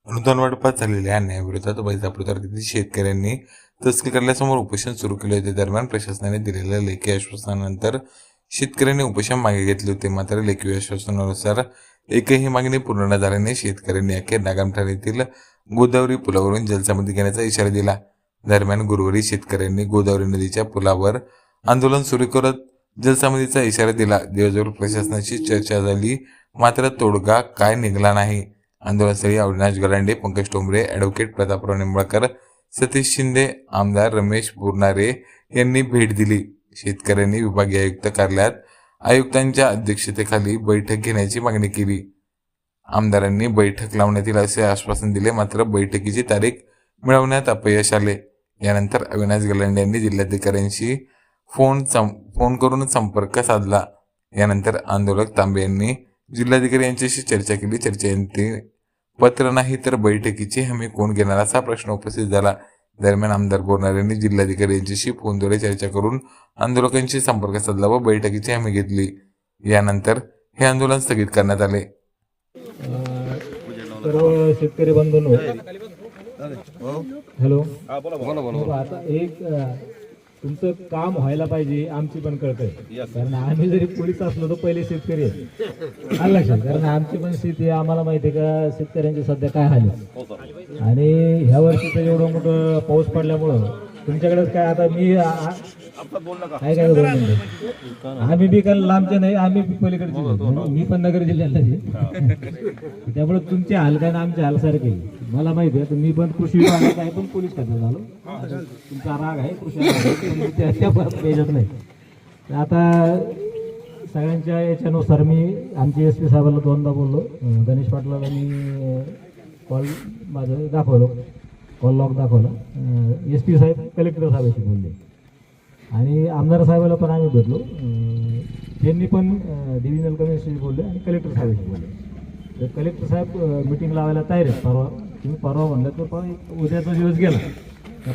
अनुदान वाटपात झालेल्या अन्यायाविरोधात वैजापूर तालुक्यातील शेतकऱ्यांनी तहसील कार्यालयासमोर उपोषण सुरू केले होते. दरम्यान प्रशासनाने दिलेल्या लेखी आश्वासनानंतर शेतकऱ्यांनी उपोषण मागे घेतले होते. मात्र लेखी आश्वासनानुसार एकही मागणी पूर्ण न झाल्याने शेतकऱ्यांनी अखेर नागामठाण येथील गोदावरी पुलावरून जलसमाधी घेण्याचा इशारा दिला. दरम्यान गुरुवारी शेतकऱ्यांनी गोदावरी नदीच्या पुलावर आंदोलन सुरू करत जलसमाधीचा इशारा दिला. दिवसभर प्रशासनाशी चर्चा झाली, मात्र तोडगा काय निघाला नाही. आंदोलनस्थळी अविनाश गलांडे, पंकज टोंबरे, ॲडव्होकेट प्रतापराव निंबाळकर, सतीश शिंदे, आमदार रमेश बोरनारे यांनी भेट दिली. शेतकऱ्यांनी विभागीय आयुक्त कार्यालयात आयुक्तांच्या अध्यक्षतेखाली बैठक घेण्याची मागणी केली. आमदारांनी बैठक लावण्यात येईल असे आश्वासन दिले, मात्र बैठकीची तारीख मिळवण्यात अपयश आले. यानंतर अविनाश गलांडे यांनी जिल्हाधिकाऱ्यांशी फोन करून संपर्क साधला. यानंतर आंदोलक तांबे यांनी जिल्हाधिकारी यांच्याशी चर्चा केली. चर्चेअंती पत्र नाही तर बैठकीची हमी कोण घेणार असा प्रश्न उपस्थित झाला. दरम्यान आमदार बोरनारे यांनी जिल्हाधिकारी यांच्याशी फोनद्वारे चर्चा करून आंदोलकांशी संपर्क साधला व बैठकीची हमी घेतली. यानंतर हे आंदोलन स्थगित करण्यात आले. सर्व शेतकरी बंधूंनो, हॅलो, आता एक तुमचं काम व्हायला पाहिजे आमची पण कळतंय. कारण आम्ही जरी पोलीस असलो तर पहिले शेतकरी आहे, आलं लक्षात. कारण आमची पण स्थिती आम्हाला माहिती आहे का शेतकऱ्यांची सध्या काय हाल आहे. आणि ह्या वर्षीचं एवढं मोठं पाऊस पडल्यामुळं तुमच्याकडेच काय आता मी काय काय दोन मिनिटं, आम्ही बी काय लांबचे नाही, आम्ही बी पलीकडचे, मी पण नगर जिल्ह्यातला आहे. त्यामुळे तुमचे हाल काय ना आमचे हाल सारखे. मला माहिती आहे मी पण कृषी विभागात आहे, पण पोलीस खात्यात झालो. तुमचा राग आहे कृषी याच्यात नाही. आता सगळ्यांच्या याच्यानुसार मी आमचे SP साहेबांना दोनदा बोललो. गणेश पाटलाला मी कॉल माझं दाखवलं, कॉल लॉग दाखवला. SP साहेब कलेक्टर साहेबांशी बोलले आणि आमदार साहेबाला पण आम्ही भेटलो. त्यांनी पण डिव्हिजनल कमिशनरशी बोलले आणि कलेक्टर साहेबांशी बोलले. तर कलेक्टर साहेब मिटिंग लावायला तयार आहेत. तुम्ही परवा म्हणलं तर उद्याचा दिवस गेला तर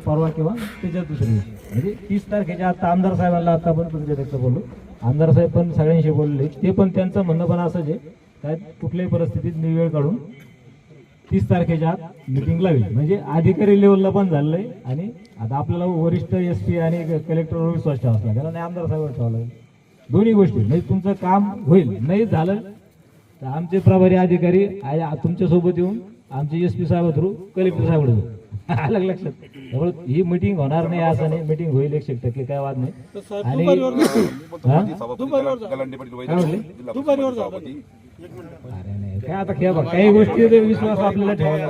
परवा किंवा त्याच्या दुसऱ्या दिवशी म्हणजे 30 तारखेच्या. आता आमदार साहेबांना आता पण तुमच्या बोललो. आमदार साहेब पण सगळ्यांशी बोलले. ते पण त्यांचं म्हणणं पण असंच आहे काय कुठल्याही परिस्थितीत वेळ काढून 30 तारखेच्या आत मिटिंग लावेल. म्हणजे अधिकारी लेवलला पण झालं आहे आणि आता आपल्याला वरिष्ठ SP आणि कलेक्टरवर विश्वास ठेवावा लागेल आणि आमदार साहेबांवर ठेवावं लागेल. दोन्ही गोष्टी म्हणजे तुमचं काम होईल. नाही झालं तर आमचे प्रभारी अधिकारी तुमच्यासोबत येऊन आमचे SP साहेब थ्रू कलेक्टर साहेब आलं लक्षात. त्यामुळे ही मिटिंग होणार नाही असं नाही, मिटिंग होईल 100% काय वाद नाही. आणि अरे नाही काय आता खेळ बघ काही गोष्टी विश्वास आपल्याला ठेवायला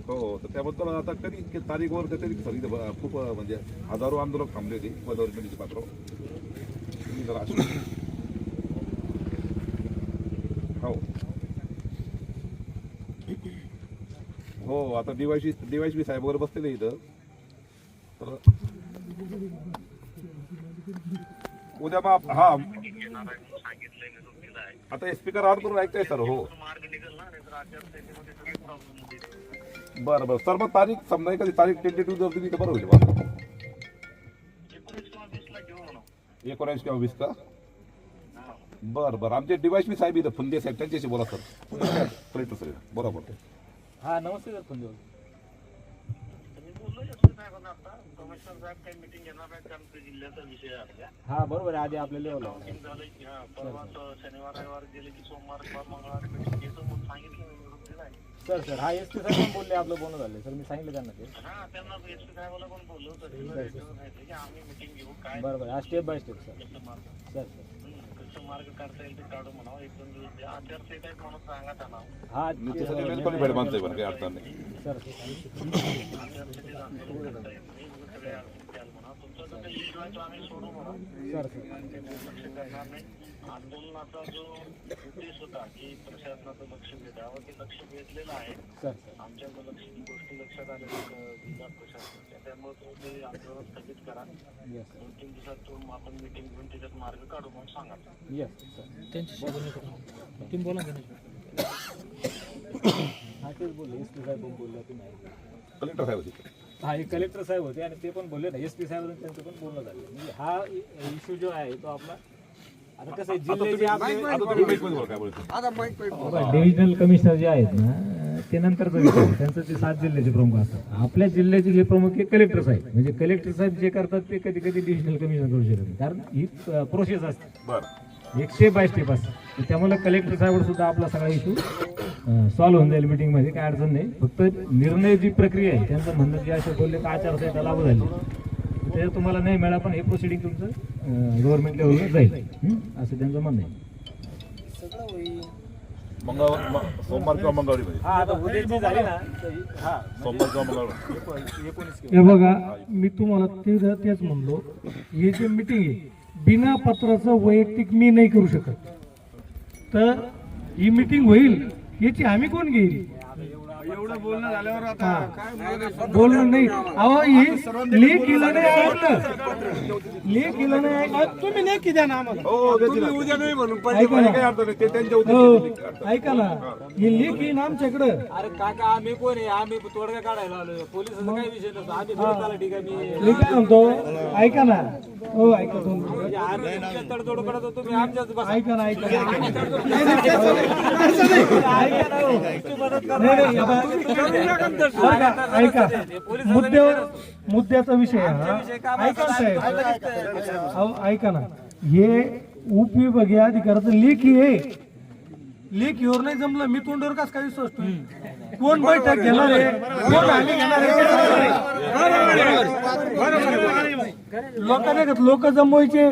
हो. तर त्याबद्दल आता कधी तारीखवर कधी खूप म्हणजे हजारो आंदोलक थांबले होते गोदावरी नदीचे पात्र. हो हो. आता DYSP साहेब वगैरे बसलेले इथं. तर उद्या मग हा आता स्पीकर ऑन करून ऐकताय सर. हो बरं बरं सर. मग तारीख समजा एखादी तारीख टेंटेटिव्ह जर दिली तर बरं होईल. 19 किंवा 20 का? बरं बरं. आमचे DYSP साहेब इथं फुंदे साहेब त्यांच्याशी बोला सर. कलेक्टर साहेब बोला बोलते. हा नमस्ते सर. फुंदे हा बरोबर आहे. आधी आपल्या लेवल सर हा SP साहेब पण बोलले. आपलं बोलणं झालं सर. मी सांगितलं त्यांना ते. बरोबर हा स्टेप बाय स्टेप सर. मार्ग काढता येईल ते काढू म्हणा. 1-2 दिवस आचारसंहिता म्हणून सांगा त्यांना. हा भेट मानतोय पण काही अडचण नाही सर. आंदोलनाचा जो उद्देश होता की प्रशासनाचं लक्ष भेटावं ते लक्ष भेटलेलं आहे. आमच्या गोष्टी लक्षात आल्या जिल्हा प्रशासनाच्या. त्यामुळे ते आंदोलन स्थगित करा. 2-3 दिवसात आपण मिटिंग घेऊन त्याच्यात मार्ग काढू म्हणून सांगा. तुम्ही बोला हा तेच बोलले. SP साहेब बोलले तुम्ही. कलेक्टर साहेब होते. हा हे कलेक्टर साहेब होते आणि ते पण बोलले ना. SP साहेब त्यांचं पण बोलणं झालं. म्हणजे हा इश्यू जो आहे तो आपला आता कसं आहे, आता जिल्हे तुम्ही जे आपले- आता तुम्ही माईकमध्ये बोला काय बोलायचं. बघा, डिव्हिजनल कमिशनर जे आहेत ना ते नंतरचा विषय आहे. त्यांचं ते 7 जिल्ह्याचे प्रमुख असतात. आपल्या जिल्ह्याचे जे प्रमुख हे कलेक्टर साहेब, म्हणजे कलेक्टर साहेब जे करतात ते कधी कधी डिव्हिजनल कमिशनर करू शकत नाही, कारण ही प्रोसेस असते, बरं एक स्टेप बाय स्टेप असते. तर त्यामुळे कलेक्टर साहेब सुद्धा आपला सगळा इश्यू सॉल्व्ह होऊन जाईल मीटिंगमध्ये, काय अडचण नाही. फक्त निर्णय जी प्रक्रिया आहे, त्यांचं म्हणणं जे असे बोलले का आचारसंहिता लागू झाली, ते तुम्हाला नाही मिळा, पण हे प्रोसिडिंग तुमचं गव्हर्नमेंट लेवलवर जाईल, असं त्यांचं म्हणणं आहे. सोमवार किंवा मंगळवारी हा, आता उद्याची झाली ना, हा सोमवार किंवा मंगळवारी. हे बघा, मी तुम्हाला तेच म्हणलो, हे जे मीटिंग आहे बिना पत्राचं वैयक्तिक मी नाही करू शकत. तर ही मीटिंग होईल याची आम्ही कोण घेईल? एवढं बोलणं झाल्यावर आता काय बोलणं नाही. अहो ही लेख केलं नाही ऐकलं, लेख केलं नाही ऐकलं. तुम्ही लेखी द्या ना आम्हाला. हो देतील. तुम्ही उद्या नाही म्हणून ऐका काही ना, अडचण नाही, ते त्यांच्या हो उद्या ऐका ना, ही लेख येईन आमच्याकडं. अरे काका, आम्ही कोण आहे? आम्ही तोडगा काढायला आलो. पोलिसांचा काही विषय नसतो. आम्ही त्याला ठीक आहे, मी काय म्हणतो, ऐका ना, हो ऐका दोन मिनिटं. म्हणजे आम्ही तुमच्या तडजोड करत होतो, तुम्ही आमच्याच बस. ऐका ना, ऐका ना. नाही, ऐका मुद्द्याचा विषय हा. ऐका ना साहेब, अहो ऐका ना, हे उपविभागीय अधिकाराचं लेखी आहे. लेखीवर नाही जमलं, मी तोंडावर कस काही सोचतोय? कोण बैठक घेणार आहे, कोण आम्ही घेणार आहे? लोकांना लोक जमवायचे,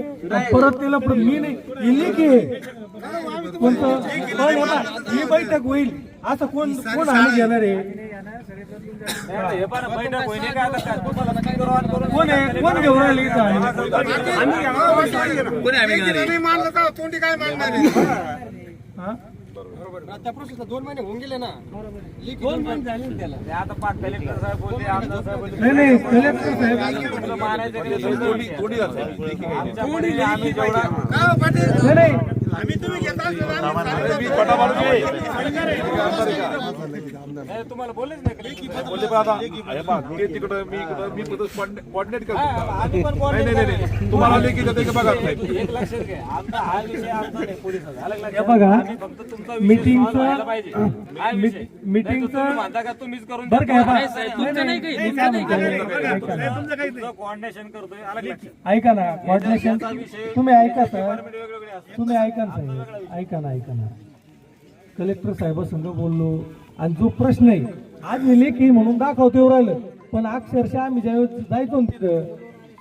परत त्याला मी नाही. ही लेखी आहे. कोणतं पण होता, ही बैठक होईल असं कोण कोण आम्ही घेणार आहे? हे पण बैठक होईल काय आता काय? तुम्हाला नक्की करू आणि करू. कोण आहे? कोण घेऊन राहिले इथं आम्ही? नाही मानलं तर तोंडी काय मानणार आहे? हा? त्या प्रोसेस 2 महिने होऊन गेले ना. 2 महिने झाले ना त्याला. ते आता पाच कलेक्टर साहेब बोलले, आमदार साहेब बोलले. नाही नाही, कलेक्टर साहेब तुमचं मानायचं की थोडी झाली. आमच्या पुढे आम्ही जेवढा काय पाटील, नाही नाही, आम्ही तुम्ही घेता हे तुम्हाला बोललेच नाही का? बोलले पण आता हे पहा, ते तिकडं मी इकडं, मी कोऑर्डिनेट करतो. आम्ही पण नाही नाही नाही नाही. तुम्हाला लेखी देते का बघा नाही. एक लक्षात घ्या, आमचा हा विषय आमचा नाही, पोलिसाचा. आलं का हे लक्षात? बघा, आम्ही फक्त तुमचा विषय solve व्हायला पाहिजे. हा विषय. मीटिंगचं- नाही तर तुम्ही म्हणता का तुम्हीच करून बरं काय, नाही, साहेब, तुमचं नाही काही. मी काय म्हणतो, ऐका ना, तुमचं coordination करतोय. आलं का लक्षात? ऐका ना, कोऑर्डिनेशन तुम्ही ऐका सर, Department वेगवेगळे असतात. तुम्ही ऐका ना साहेब, ऐका ना, ऐका ना. कलेक्टर साहेबांसंग बोललो, आणि जो प्रश्न आहे आज हे लेखी म्हणून दाखवते राहिलं, पण अक्षरशः आम्ही ज्यावेळेस जायचो ना तिथं,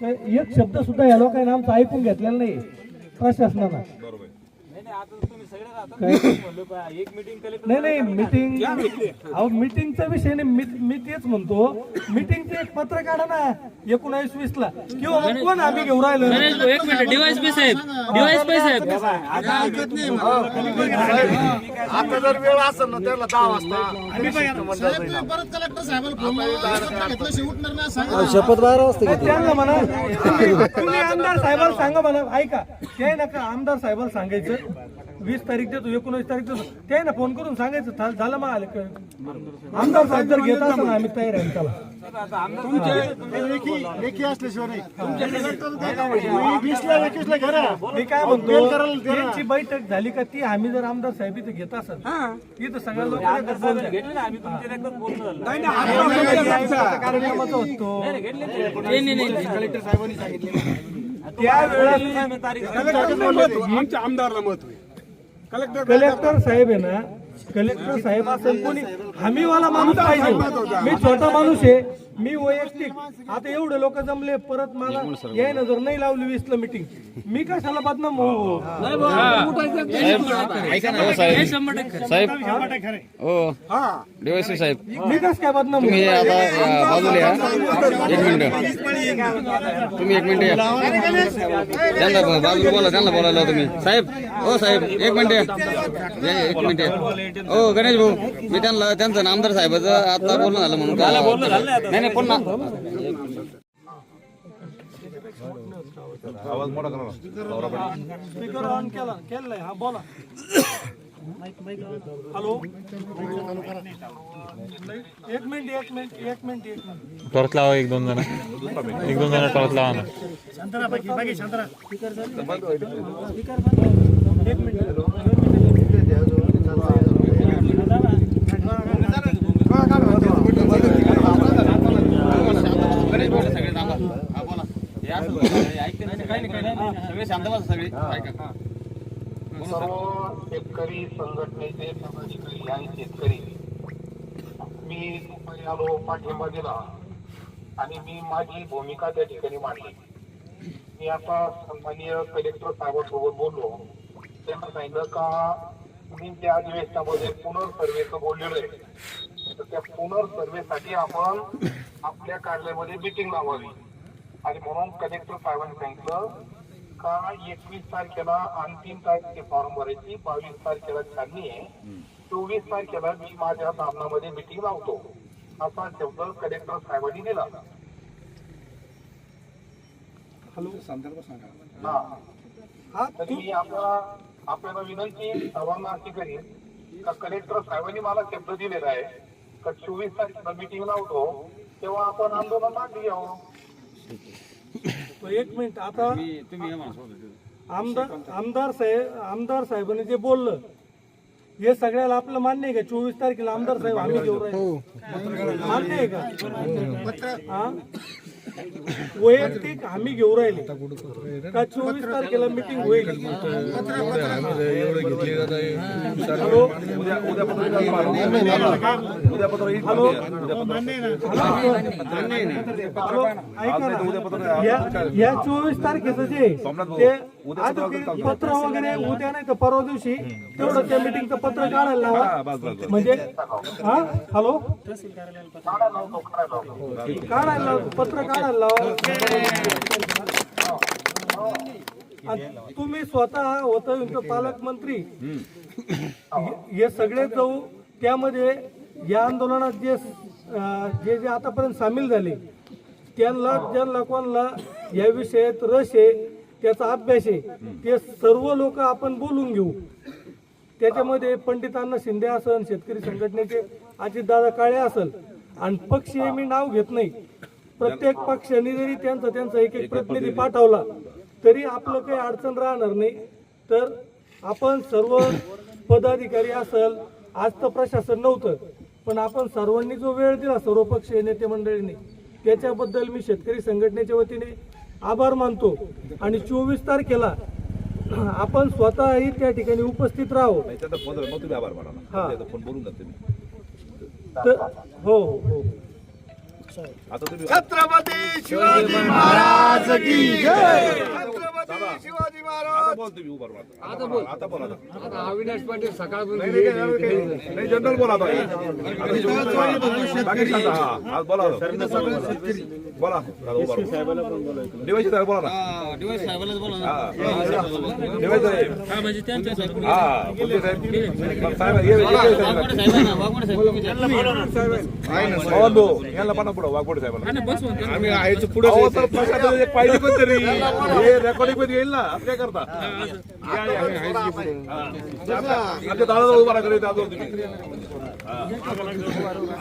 तर एक शब्द सुद्धा या लोकांना आमचं ऐकून घेतलेला नाही प्रशासनानं. नाही नाही, आता तुम्ही सगळे राहता. काय? म्हणलो का, एक मीटिंग कलेक्टर नाही नाही, मीटिंग अहो मीटिंगचा विषय नाही. मी तेच म्हणतो, मीटिंगचं एक पत्र काढा ना 19-20 ला, किंवा मग कोण आम्ही घेऊन राहिलो. एक मिनिट, डीवायएसपी साहेब, डीवायएसपी साहेब, आता जर वेळ असेल ना त्याला 10 वाजता परत कलेक्टर साहेबांना त्यांना म्हणा, तुम्ही आमदार साहेबांना सांगा म्हणा. ऐका, ते नका आमदार साहेबांना सांगायचं 20 तारीख देतो, 19 तारीख देतो, ते ना फोन करून सांगायचं झालं मग आलं का? आमदार साहेब जर घेत असेल आम्ही तयार आहे त्याला. लेखी असल्याशिवाय नाही. 20ला 21ला घरा मी काय म्हणतो, त्यांची बैठक झाली का ती आम्ही जर आमदार साहेब इथं घेत असेल, इथं सगळ्या लोकांना बोलणं घेतले ना आम्ही तुमच्या एकदाच बोलणं झालं. कार्यक्रमाचा होतो कलेक्टर साहेबांनी सांगितले त्यावेळेस आमच्या आमदारला महत्व आहे. कलेक्टर साहेब आहे ना, कलेक्टर साहेब असेल कोणी, हमीवाला माणूस पाहिजे. मी छोटा माणूस आहे, मी वैयक्तिक आता एवढे लोक जमले, परत मला याय जर नाही लावली 20ला मीटिंग, मी कशाला बदनाम होऊ? साहेब, हो डीवायएसपी साहेब, मी कस काय बदनाम तुम्ही होऊ? आता बाजूला या, एक मिनिट, तुम्ही एक मिनिट या, त्यांना बाजूला बोला, त्यांना बोलायला लावा तुम्ही. साहेब, हो साहेब, एक मिनिट या, एक मिनिट या. हो गणेश भाऊ, मी त्यांचं आमदार साहेबाचं आता बोलणं झालं म्हणून नाही नाही, पुन्हा आवाज मोठा करा ना. स्पीकर ऑन केलाय. हा बोला. हॅलो, एक मिनिट. टॉर्च लावा, एक दोन जण टॉर्च लावा ना. गणेश बोला सगळे थांबा. हा, बोला. हे असं ऐकते नाही, काही नाही. सगळे शांत बसा सगळे. ऐका. सर्व शेतकरी संघटनेचे पदाधिकारी आणि शेतकरी मी दुपारी आलो, पाठिंबा दिला आणि मी माझी भूमिका त्या ठिकाणी मांडली. मी आता सन्माननीय कलेक्टर साहेबांसोबत बोललो. त्यांना सांगितलं का मी त्या अधिवेशनामध्ये पुनर्सर्वेचं बोललेलो आहे, तर त्या पुनर्सर्वेसाठी आपण आपल्या कार्यालयामध्ये मीटिंग लावावी. आणि म्हणून कलेक्टर साहेबांनी सांगितलं का 21 तारखेला अंतिम तारीख फॉर्म भरायची, 22 तारखेला छाननी आहे, 24 तारखेला मी माझ्या सामनामध्ये मीटिंग लावतो, असा शब्द कलेक्टर साहेबांनी दिला. हा, तरी मी आपल्याला विनंती सर्वांना अशी करीन का कलेक्टर साहेबांनी मला शब्द दिलेला आहे का 24 तारखेला मीटिंग लावतो, तेव्हा आपण आंदोलन मागे घ्यावं. एक मिनिट, आता तुम्ही हे म्हणा. आमदार साहेबांनी जे बोललं हे सगळ्याला आपलं मान्य आहे का? 24 तारखेला आमदार साहेब आम्ही घेऊन राहिले, मान्य आहे का? हा, वैयक्तिक आम्ही घेऊन राहिले का 24 तारखेला मीटिंग होईल? हॅलो, ऐका ना, या 24 तारखेचं जे ते आधी पत्र वगैरे उद्या नाही तर परवा दिवशी तेवढं त्या मीटिंगचं पत्र काढायला लावा. म्हणजे हा, हॅलो, काढायला लावा, पत्र काढायला लावा. आणि तुम्ही स्वतः होता पालकमंत्री, हे सगळे जाऊ त्यामध्ये या आंदोलनात जे जे आतापर्यंत सामील झाले त्यांना कोणाला या विषयात रस आहे, त्याचा अभ्यास आहे, ते सर्व लोक आपण बोलून घेऊ. त्याच्यामध्ये पंडित अण्णा शिंदे असेल, शेतकरी संघटनेचे अजितदादा काळे असेल, आणि पक्ष हे मी नाव घेत नाही, प्रत्येक पक्षाने जरी त्यांचा एक प्रतिनिधी पाठवला तरी आपलं काही अडचण राहणार नाही. तर आपण सर्व पदाधिकारी असेल, आज तर प्रशासन नव्हतं, पण आपण सर्वांनी जो वेळ दिला सर्व पक्षीय नेते मंडळींनी, त्याच्याबद्दल मी शेतकरी संघटनेच्या वतीने आभार मानतो. आणि 24 तारखेला आपण स्वतःही त्या ठिकाणी उपस्थित राहू. हा, हो हो. छत्रपती शिवाजी महाराज की जय. छत्रपती शिवाजी महाराज. अविनाश पाटील सकाळ नाही, जनरल बोला आता. बाकी सांगा. हा, बोला बोला डिवायस साहेब बोला ना. दिवस साहेबालाच बोला ना. डिवायस साहेब. हा, म्हणजे त्यांच्या साहेब. हा, बोलते साहेब. साहेब ये वाघमोडे साहेब ना, वाघमोडे साहेब तुम्ही त्यांना बोला ना. पवन भाऊ यांना पण पुढं वाघमोडे साहेबांना आम्ही आहेच पुढे पाहिजे पण तरी हे रेकॉर्डिंग मध्ये येईल ना. असं काय करता आमच्या दादा उभा राहा करत अजून तुम्ही.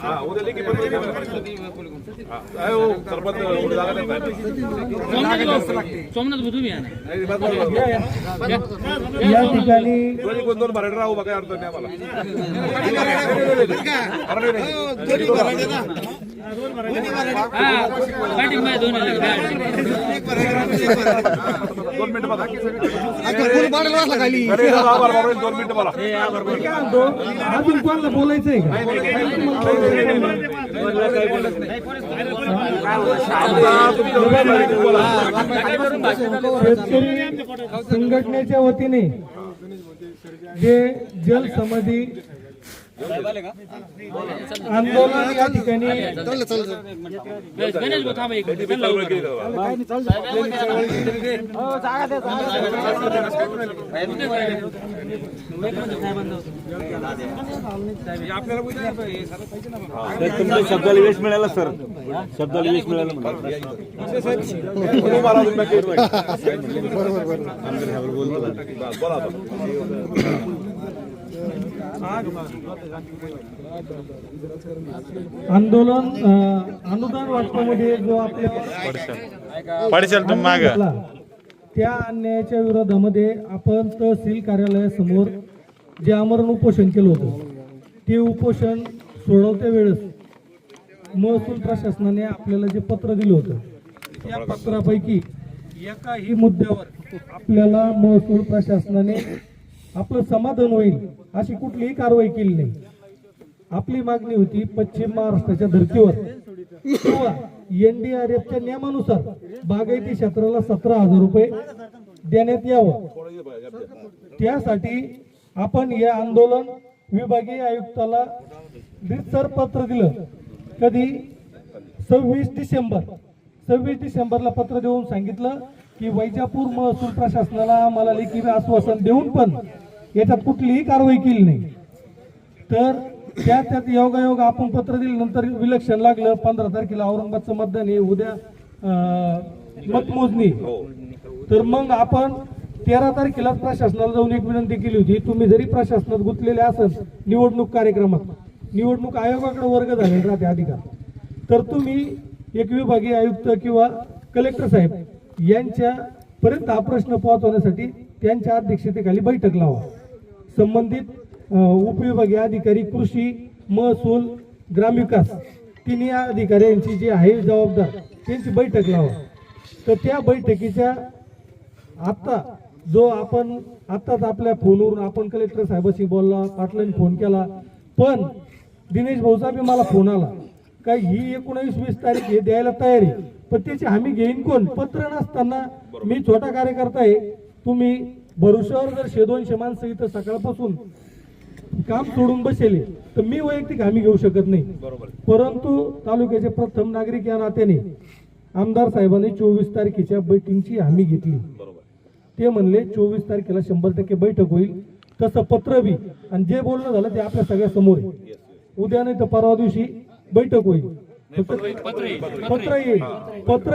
हा, उद्या लेखी पण सरपंच उद्या जागा देत नाही. सोमनाथ तुम्ही या ना. नाही, बस, बस, बस. या ठिकाणी दोन भरायला राहू बघा, अडचण नाही आम्हाला. दोन मिनिटं बघा. 2 मिनिटं बोला. अजून कोणाला बोलायचंय का? शेतकरी संघटनेच्या वतीने जे जल समाधी आंदोलन या ठिकाणी गणेश भाऊ थांबा एक मिनिट. शब्दाला वेश मिळाला सर, शब्दाला वेश मिळाला आंदोलन अनुदान वाटपामध्ये जो आपल्या पडशाल तुम्ही माग. त्या अन्यायाच्या विरोधामध्ये आपण तहसील कार्यालयासमोर जे आमरण उपोषण केलं होतं, ते उपोषण सोडवत्या वेळेस महसूल प्रशासनाने आपल्याला जे पत्र दिलं होतं, त्या पत्रापैकी एकाही मुद्द्यावर आपल्याला महसूल प्रशासनाने आपलं समाधान होईल अशी कुठलीही कारवाई केली नाही. आपली मागणी होती पश्चिम महाराष्ट्राच्या धर्तीवर किंवा NDRFच्या नियमानुसार बागायती क्षेत्राला 17,000 रुपये देण्यात यावं. त्यासाठी आपण हे आंदोलन विभागीय आयुक्ताला रितसर पत्र दिलं. कधी 26 डिसेंबरला पत्र देऊन सांगितलं की वैजापूर महसूल प्रशासनाला आम्हाला लेखी आश्वासन देऊन पण याच्यात कुठलीही कारवाई केली नाही. तर त्यात योगायोग आपण पत्र दिल्यानंतर विलक्षण लागलं. 15 तारखेला औरंगाबादचं मतदान आहे, उद्या मतमोजणी. तर मग आपण 13 तारखेला प्रशासनाला जाऊन एक विनंती केली होती, तुम्ही जरी प्रशासनात गुंतलेले असाल निवडणूक कार्यक्रमात, निवडणूक आयोगाकडे वर्ग झालेले राहते अधिकार, तर तुम्ही एक विभागीय आयुक्त किंवा कलेक्टर साहेब यांच्या पर्यंत हा प्रश्न पोहोचवण्यासाठी त्यांच्या अध्यक्षतेखाली बैठक लावा. संबंधित उपविभागीय अधिकारी, कृषी, महसूल, ग्रामविकास तिन्ही अधिकाऱ्यांची जी आहे जबाबदार त्यांची बैठक लावा. तर त्या बैठकीच्या आता जो आपण आताच आपल्या फोनवरून आपण कलेक्टर साहेबांशी बोलला, पाटलांनी फोन केला, पण दिनेश भाऊचा बी मला फोन आला का ही 19-20 तारीख हे द्यायला तयार आहे, पण त्याची हमी घेईन कोण? पत्र नसताना मी छोटा कार्यकर्ता आहे, तुम्ही भरोश्यावर जर 100-200 माणसं इथं सकाळपासून काम सोडून बसेल तर मी वैयक्तिक हमी घेऊ शकत नाही. परंतु तालुक्याचे प्रथम नागरिक या नात्याने आमदार साहेबांनी 24 तारखेच्या बैठकीची हमी घेतली. ते म्हणले 24 तारखेला 100% बैठक होईल. तसं पत्र बी आणि जे बोलणं झालं ते आपल्या सगळ्या समोर आहे. उद्या नाही तर परवा दिवशी बैठक होईल. पत्र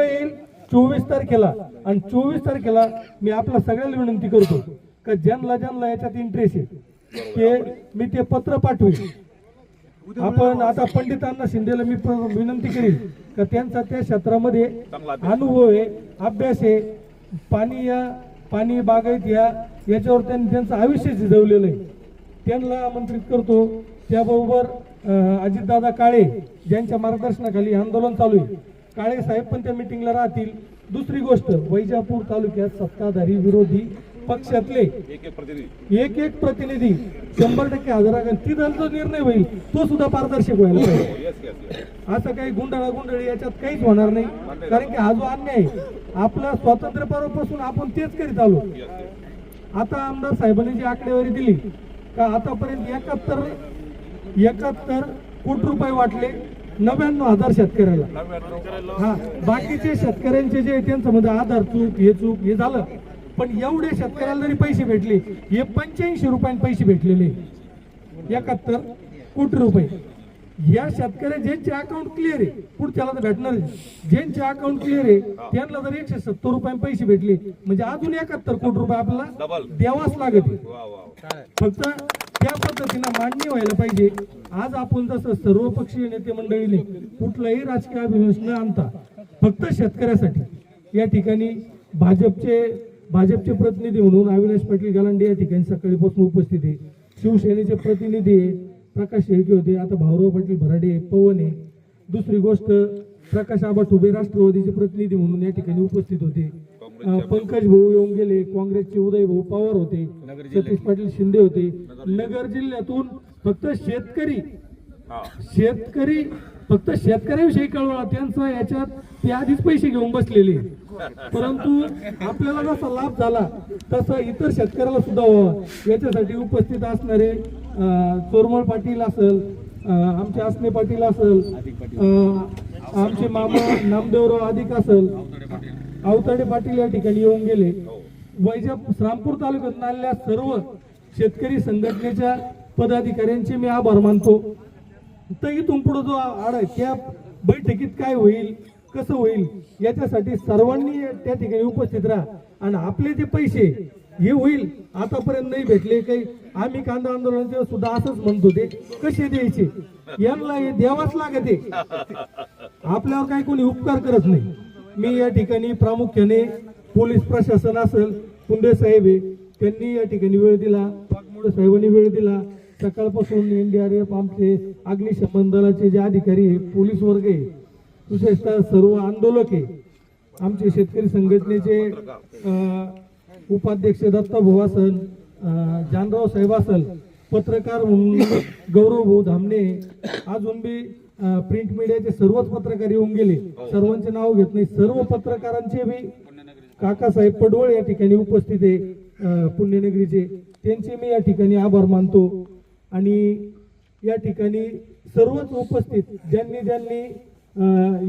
येईल 24 तारखेला. आणि 24 तारखेला मी आपल्या सगळ्याला विनंती करतो का ज्यांना याच्यात इंटरेस्ट आहे ते मी ते पत्र पाठवेल. आपण आता पंडितांना शिंदेला मी विनंती करेल का त्यांचा त्या क्षेत्रामध्ये अनुभव आहे, अभ्यास आहे, पाणी बागायत याच्यावर त्यांनी त्यांचं आयुष्य झिजवलेलं आहे, त्यांना आमंत्रित करतो. त्याबरोबर अजितदादा काळे ज्यांच्या मार्गदर्शनाखाली आंदोलन चालू आहे, काळे साहेब पण त्या मिटिंगला राहतील. दुसरी गोष्ट, वैजापूर तालुक्यात सत्ताधारी विरोधी पक्षातले एक प्रतिनिधी 100% हजर तिथं जो निर्णय होईल तो सुद्धा पारदर्शक व्हायला पाहिजे. असं काही गुंडाळी याच्यात काहीच होणार नाही. कारण की हा जो अन्याय आपला स्वातंत्र्यपर्वापासून आपण तेच करीत आलो. आता आमदार साहेबांनी जी आकडेवारी दिली का आतापर्यंत 71 कोटी रुपये वाटले 99,000 शेतकऱ्याला. हा, बाकीचे शेतकऱ्यांचे जे त्यांचं मध्ये आधार चूक हे झालं, पण एवढे शेतकऱ्याला जरी पैसे भेटले, हे 85 रुपयांनी पैसे भेटलेले 71 कोटी रुपये. या शेतकऱ्या ज्यांचे अकाउंट क्लिअर आहे, पुढच्याला तर भेटणार आहे, ज्यांचे अकाउंट क्लिअर आहे त्यांना जर 170 रुपयांनी पैसे भेटले म्हणजे अजून 71 कोटी रुपये आपल्याला द्यावाच लागत. फक्त त्या पद्धतीनं मान्य व्हायला पाहिजे. आज आपण जसं सर्वपक्षीय नेते मंडळीने कुठलाही राजकीय अभियान न आणता फक्त शेतकऱ्यासाठी या ठिकाणी भाजपचे प्रतिनिधी म्हणून अविनाश पाटील गलांडे या ठिकाणी सकाळीपासून उपस्थित आहे. शिवसेनेचे प्रतिनिधी प्रकाश शेळके होते, आता भाऊराव पाटील भराडे, पवन आहे. दुसरी गोष्ट, प्रकाश आबा ठुबे राष्ट्रवादीचे प्रतिनिधी म्हणून या ठिकाणी उपस्थित होते. पंकज भाऊ येऊन गेले, काँग्रेसचे उदय भाऊ पवार होते, सतीश पाटील शिंदे होते. नगर जिल्ह्यातून फक्त शेतकऱ्याविषयी कळवळा त्यांचा याच्यात ते आधीच पैसे घेऊन बसलेले. परंतु आपल्याला जसा लाभ झाला तसा इतर शेतकऱ्याला सुद्धा व्हावा याच्यासाठी उपस्थित असणारे चोरमळ पाटील असेल, आमचे आसने पाटील असेल, आमचे मामा नामदेवराव अधिक असेल, अवताडे पाटील या ठिकाणी येऊन गेले. श्रामपूर तालुक्यात आलेल्या सर्व शेतकरी संघटनेच्या पदाधिकाऱ्यांचे मी आभार मानतो. तर इथून पुढे जो आड आहे त्या बैठकीत काय होईल, कसं होईल याच्यासाठी सर्वांनी त्या ठिकाणी उपस्थित राहा. आणि आपले जे पैसे हे होईल, आतापर्यंत नाही भेटले काही, आम्ही कांदा आंदोलनाचे सुद्धा असंच म्हणतो, ते कसे द्यायचे यांना हे द्यावाच लागते. आपल्यावर काही कोणी उपकार करत नाही. मी या ठिकाणी प्रामुख्याने पोलीस प्रशासन असेल, पुंडे साहेब आहे, त्यांनी या ठिकाणी वेळ दिला, वाघमोडे साहेबांनी वेळ दिला. सकाळपासून NDRF, आमचे अग्निशमन दलाचे जे अधिकारी आहे, पोलीस वर्ग आहे, विशेषतः सर्व आंदोलक आहे, आमचे शेतकरी संघटनेचे उपाध्यक्ष दत्ता भाऊ असल, जानराव साहेब असल, पत्रकार म्हणून गौरव भाऊ धामणे, अजून बी प्रिंट मीडियाचे सर्वच पत्रकार येऊन गेले. सर्वांचे नाव घेत नाही, सर्व पत्रकारांचे बी काकासाहेब पडवळ या ठिकाणी उपस्थित आहे पुण्यनगरीचे, त्यांचे मी या ठिकाणी आभार मानतो. आणि या ठिकाणी सर्वच उपस्थित ज्यांनी ज्यांनी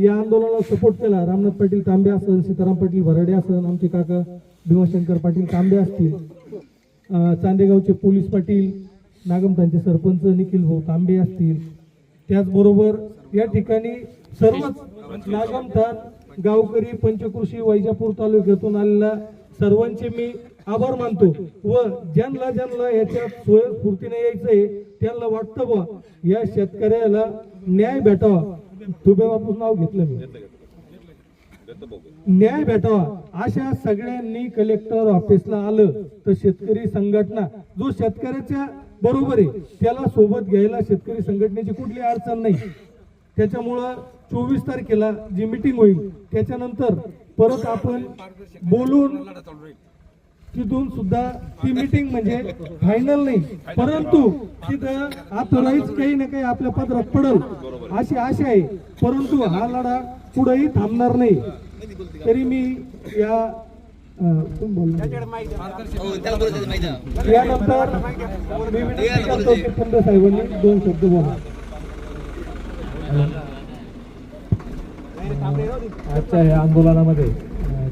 या आंदोलनाला सपोर्ट केला, रामनाथ पाटील तांबे असेल, सीताराम पाटील भराडे असेल, आमचे काका भीमाशंकर पाटील तांबे असतील, चांदेगावचे पोलीस पाटील, नागमठाणचे सरपंच निखिल भाऊ तांबे असतील, त्याचबरोबर या ठिकाणी सर्वच नागमठाण गावकरी, पंचकृषी, वैजापूर तालुक्यातून आलेल्या सर्वांचे मी आभार मानतो. व ज्यांना ज्यांना याच्यात स्वयंस्फूर्तीने यायचंय त्यांना वाटतं बा या शेतकऱ्याला न्याय भेटावा, तुबे बापूच नाव घेतलं मी, न्याय भेटावा, अशा सगळ्यांनी कलेक्टर ऑफिसला आलं तर शेतकरी संघटना जो शेतकऱ्याच्या बरोबर आहे त्याला सोबत घ्यायला शेतकरी संघटनेची कुठली अडचण नाही. त्याच्यामुळं 24 तारखेला जी मीटिंग होईल त्याच्यानंतर परत आपण बोलून तिथून सुद्धा ती मीटिंग म्हणजे फायनल नाही, परंतु तिथं ऑथराईज काही ना काही आपल्या पदरात पडल अशी आशा आहे. परंतु हा लढा पुढेही थांबणार नाही. तरी मी यानंतर मी विनंती करतो की पुंडे साहेबांनी 2 शब्द बोला. आजच्या या आंदोलनामध्ये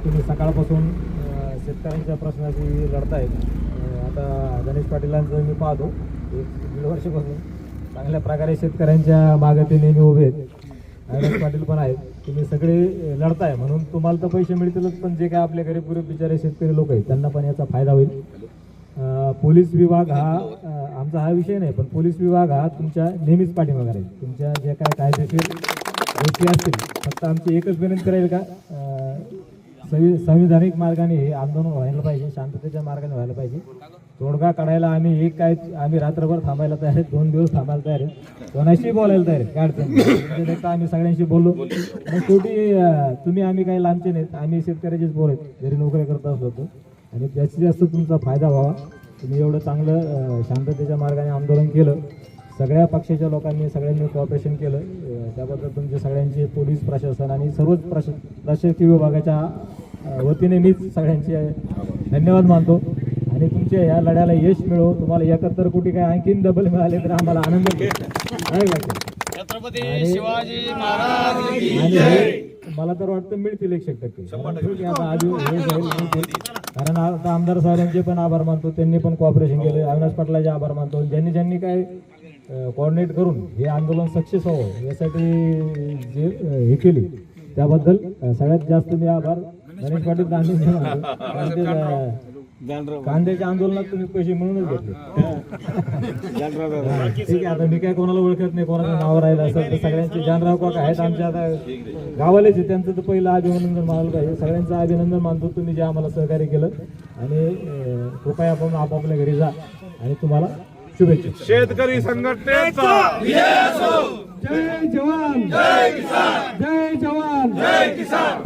तुम्ही सकाळपासून शेतकऱ्यांच्या प्रश्नाशी लढतायत. आता गणेश पाटीलांचं मी पाहतो 1-1.5 वर्षापासून चांगल्या प्रकारे शेतकऱ्यांच्या मागे ते नेहमी उभे आहेत. गणेश पाटील पण आहेत. तुम्ही सगळे लढताय म्हणून तुम्हाला तर पैसे मिळतीलच, पण जे काय आपले गरीब बिचारे शेतकरी लोक आहेत त्यांना पण याचा फायदा होईल. पोलीस विभाग हा आमचा हा विषय नाही, पण पोलीस विभाग हा तुमच्या नेहमीच पाठीमागे राहील. तुमच्या जे काय कायदेशीर गोष्टी असतील, फक्त आमची एकच विनंती राहील का संविधानिक मार्गाने हे आंदोलन व्हायला पाहिजे, शांततेच्या मार्गाने व्हायला पाहिजे. तोडगा काढायला आम्ही रात्रभर थांबायला तयार आहेत, 2 दिवस थांबायला तयार आहेत, कोणाशी बोलायला तयार आहेत, काय अडचण नाही. आम्ही सगळ्यांशी बोललो. आणि शेवटी तुम्ही आम्ही काही लांबचे नाहीत, आम्ही शेतकऱ्याचेच पोर आहेत, जरी नोकरी करत असलो तर. आणि जास्तीत जास्त तुमचा फायदा व्हावा. तुम्ही एवढं चांगलं शांततेच्या मार्गाने आंदोलन केलं, सगळ्या पक्षाच्या लोकांनी सगळ्यांनी कॉपरेशन केलं, त्याबद्दल तुमचे सगळ्यांचे पोलीस प्रशासन आणि सर्वच प्रशासकीय विभागाच्या वतीने मीच सगळ्यांचे धन्यवाद मानतो. आणि तुमच्या ह्या लढ्याला यश मिळो. तुम्हाला 71 कोटी काय आणखीन डबल मिळाले तर आम्हाला आनंद मला तर वाटतं मिळतील 100%. कारण आता आमदार साहेबांचे पण आभार मानतो, त्यांनी पण कॉपरेशन केलं. अविनाश पाटलाचे आभार मानतो. ज्यांनी ज्यांनी काय कोऑर्डिनेट करून हे आंदोलन सक्सेस व्हावं यासाठी जे हे केली त्याबद्दल सगळ्यात जास्त मी आभार गणेश पाटील कांद्याच्या आंदोलनात तुम्ही पैसे म्हणूनच घेतले. ठीक आहे, आता मी काय कोणाला ओळखत नाही, कोणाचं नाव राहिलं असेल तर सगळ्यांचे जानराव काका आहेत आमच्या आता गावालेच, त्यांचं तर पहिलं अभिनंदन मानायला पाहिजे. सगळ्यांचं अभिनंदन मानतो तुम्ही जे आम्हाला सहकार्य केलं. आणि कृपया आपण आपापल्या घरी जा आणि तुम्हाला शुभेच्छा. शेतकरी संघटनेचा जय जवान, जय किसान, जय जवान, जय किसान.